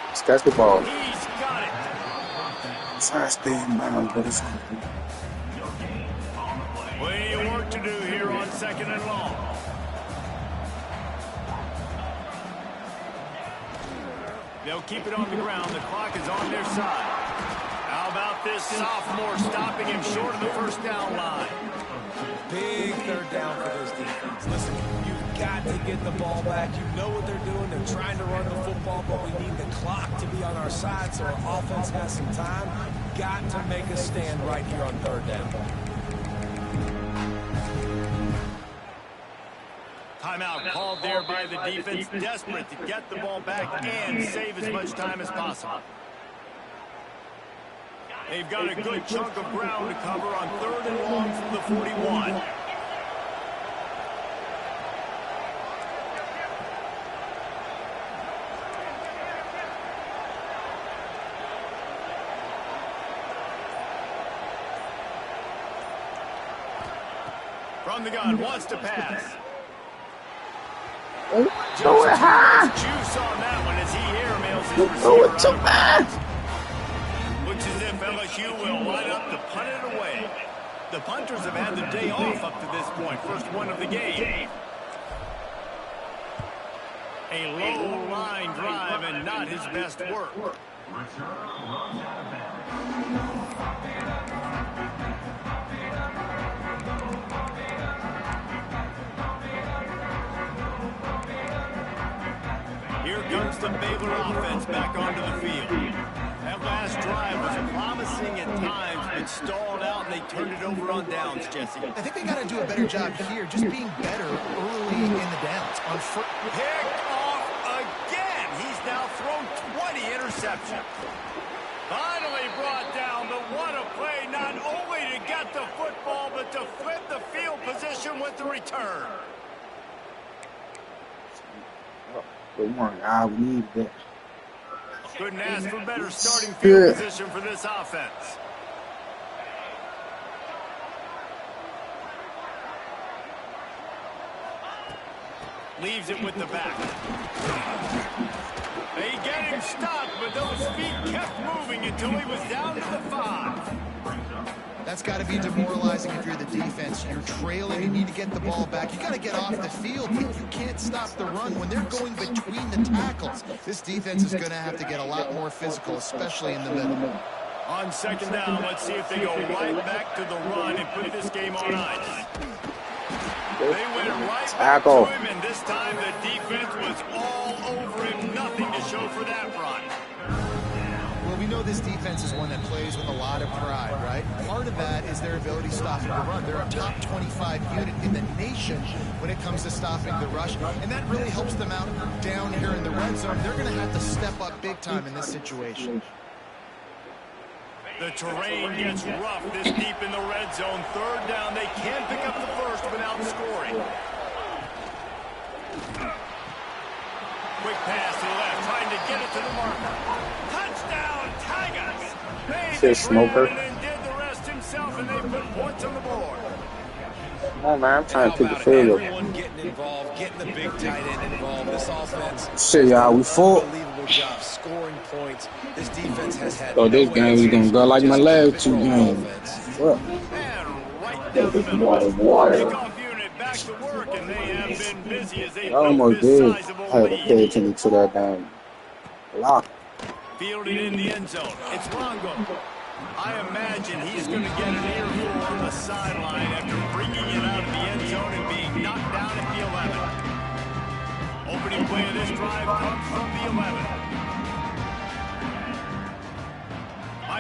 Let's catch the ball. He's got it. Try to stay in bounds, but it's Plenty of work to do here on second and long. They'll keep it on the ground. The clock is on their side. How about this sophomore stopping him short of the first down line? Big third down for this defense. Listen, you've got to get the ball back. You know what they're doing. They're trying to run the football, but we need the clock to be on our side so our offense has some time. Got to make a stand right here on third down. Timeout called there by the defense, desperate to get the ball back and save as much time as possible. They've got a good chunk of ground to cover on third and long from the 41. From the gun, wants to pass. Juice on that one as he airmails his receiver. Looks as if LSU will line up to punt it away. The punters have had the day off up to this point. First one of the game. A low line drive and not his best work. Here comes the Baylor offense back onto the field. That last drive was promising at times, but stalled out, and they turned it over on downs, Jesse. I think they got to do a better job here, just being better early in the downs. Picked off again. He's now thrown 20 interceptions. Finally brought down, but what a play, not only to get the football, but to flip the field position with the return. Come on, I need that. Couldn't ask for better starting field position for this offense. Leaves it with the back. They get him stopped, but those feet kept moving until he was down to the 5. That's got to be demoralizing if you're the defense. You're trailing, you need to get the ball back. You got to get off the field, but you can't stop the run when they're going between the tackles. This defense is going to have to get a lot more physical, especially in the middle. On second down, let's see if they go right back to the run and put this game on ice. They went right back to him, and this time the defense was all over him. Nothing to show for that run. Well, we know this defense is one that plays with a lot of pride, right? Part of that is their ability stopping the run. They're a top 25 unit in the nation when it comes to stopping the rush, and that really helps them out down here in the red zone. They're going to have to step up big time in this situation. The terrain gets rough this deep in the red zone. Third down, they can't pick up the first without scoring. Quick pass to the left, trying to get it to the marker. Touchdown, Tigers! Made Smoker. and did the rest himself, and they put points on the board. Come on, man. I'm trying to pick the field up. Everyone getting involved, getting the big tight end involved. This offense. Shit, y'all, we full. Unbelievable job scoring points. This defense has had. So this game we gonna go like my last two games. What? And right down the middle. Kickoff unit back to work, and they have been busy as they almost built did this sizable have to lead. pay attention to that damn lock. Fielded in the end zone. It's Longo. I imagine he's going to get an earful on the sideline after bringing it out of the end zone and being knocked down at the 11. Opening play of this drive comes from the 11.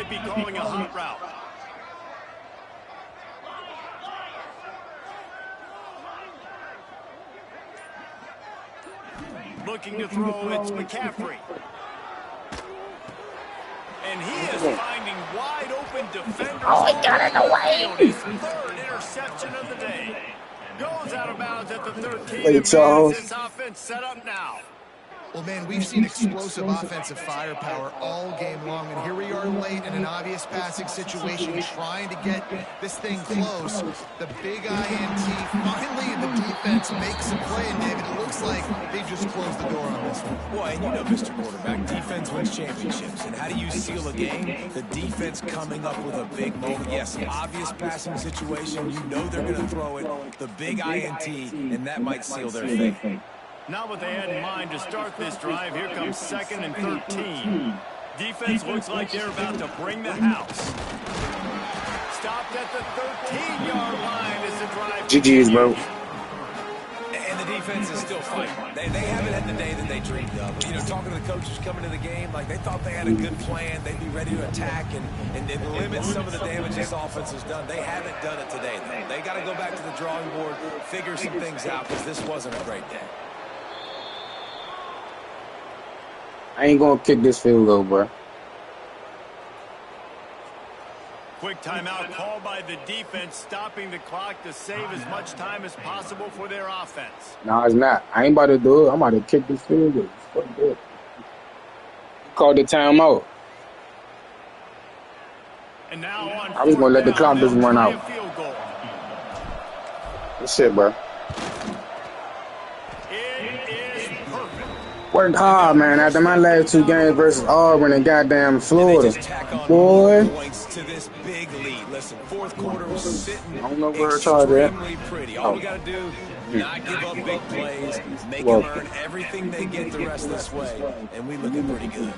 might be calling a hot route. Looking to throw, it's McCaffrey. And he is finding wide open defenders. Oh, he got in the way. His third interception of the day. Goes out of bounds at the 13. Wait, Charles. This offense set up now. Well, man, we've seen explosive offensive firepower all game long, and here we are late in an obvious passing situation trying to get this thing close. The big INT, finally the defense makes a play, and David, it looks like they just closed the door on this one. Well, and you know, Mr. Quarterback, defense wins championships. And how do you seal a game? The defense coming up with a big moment. Yes, obvious passing situation. You know they're going to throw it. The big INT, and that might seal their fate. Not what they had in mind to start this drive. Here comes 2nd and 13. Defense looks like they're about to bring the house. Stopped at the 13-yard line as the drive GG's, bro. And the defense is still fighting. They haven't had the day that they dreamed of. You know, talking to the coaches coming to the game, like they thought they had a good plan. They'd be ready to attack and limit some of the damage this offense has done. They haven't done it today, though. They got to go back to the drawing board, figure some things out, because this wasn't a great day. I ain't gonna kick this field goal, bro. Quick timeout called by the defense, stopping the clock to save as much time as possible for their offense. No, it's not. I ain't about to do it. I'm about to kick this field goal. Fuck that. Called the timeout. And now on I was gonna let the clock just run out. Good shit, bro. Worked hard, man. After my last 2 games versus Auburn and goddamn Florida, boy. Points to this big lead. Listen, fourth quarter was sitting I don't know where it's at. extremely pretty. All we got to do, not give up big plays, make them earn everything they get the rest of this way, and we looking pretty good.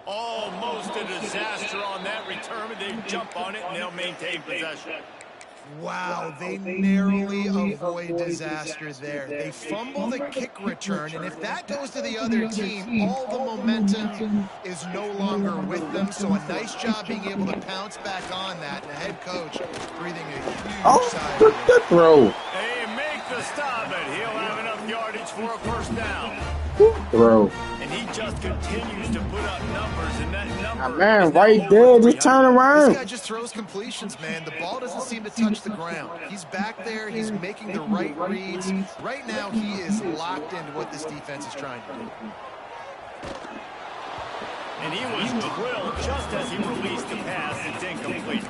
Almost a disaster on that return, but they jump on it and they'll maintain possession. Wow, they narrowly avoid disaster there. They fumble the kick return, and if that goes to the other team, all the momentum is no longer with them. So a nice job being able to pounce back on that. And the head coach breathing a huge sigh. Good throw. They make the stop, and he'll have enough yardage for a first down. Throw. And he just continues to put up numbers, and that number Man, right there, just turn around. This guy just throws completions, man. The ball doesn't seem to touch the ground. He's back there. He's making the right reads. Right now, he is locked into what this defense is trying to do. And he was drilled just as he released the pass. It's incomplete.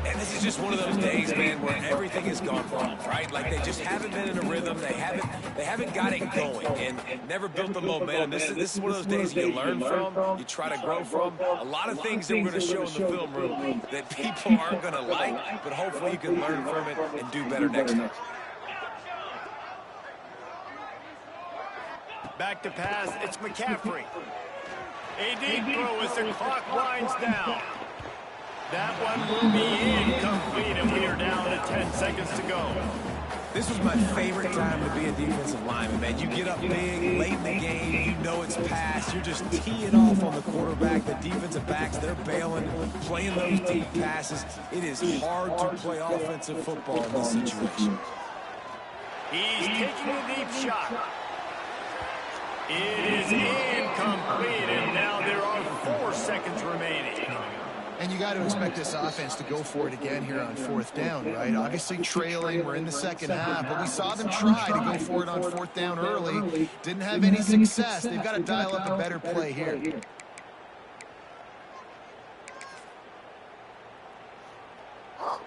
And this is just one of those days, man, where everything has gone wrong, right? Like they just haven't been in a rhythm. They haven't got it going and never built the momentum. This is one of those days you learn from, you try to grow from. A lot of things that we're going to show in the film room that people aren't going to like, but hopefully you can learn from it and do better next time. Back to pass, it's McCaffrey. A deep throw as the clock winds down. That one will be incomplete, and we are down to 10 seconds to go. This was my favorite time to be a defensive lineman, man. You get up big, late in the game, you know it's past. You're just teeing off on the quarterback. The defensive backs, they're bailing, playing those deep passes. It is hard to play offensive football in this situation. He's taking a deep shot. It is incomplete, and now there are 4 seconds remaining. And you got to expect this offense to go for it again here on 4th down, right? Obviously trailing, we're in the second half, but we saw them try to go for it on 4th down early. Didn't have any success. They've got to dial up a better play here.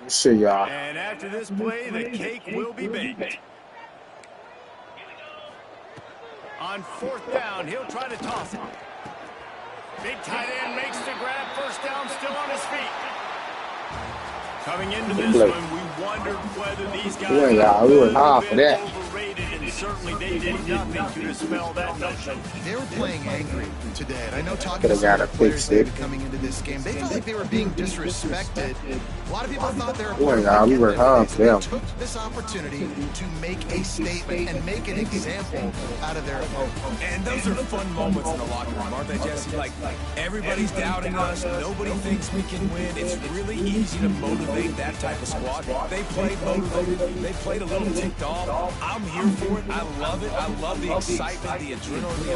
Shit, y'all. And after this play, the cake will be baked. On 4th down, he'll try to toss it. Big tight end makes the grab. First down, still on his feet. Coming into this one, we wondered whether these guys we were hard for that. overrated in certainly they did nothing to dispel that notion. They were playing angry today, and I know talking Could to have some got of a the players fix it. maybe coming into this game, they felt like they were being disrespected. A lot of people thought they were Yeah, part y'all, we were hard, they yeah. took this opportunity to make a statement and make an example out of their opponent. And those are fun moments in the locker room, aren't they, Jesse? Like, everybody's doubting us. Nobody thinks we can win. It's really easy to motivate that type of squad. They played motivated. They played a little ticked off. I'm here for it. I love it. I love the excitement, the adrenaline, the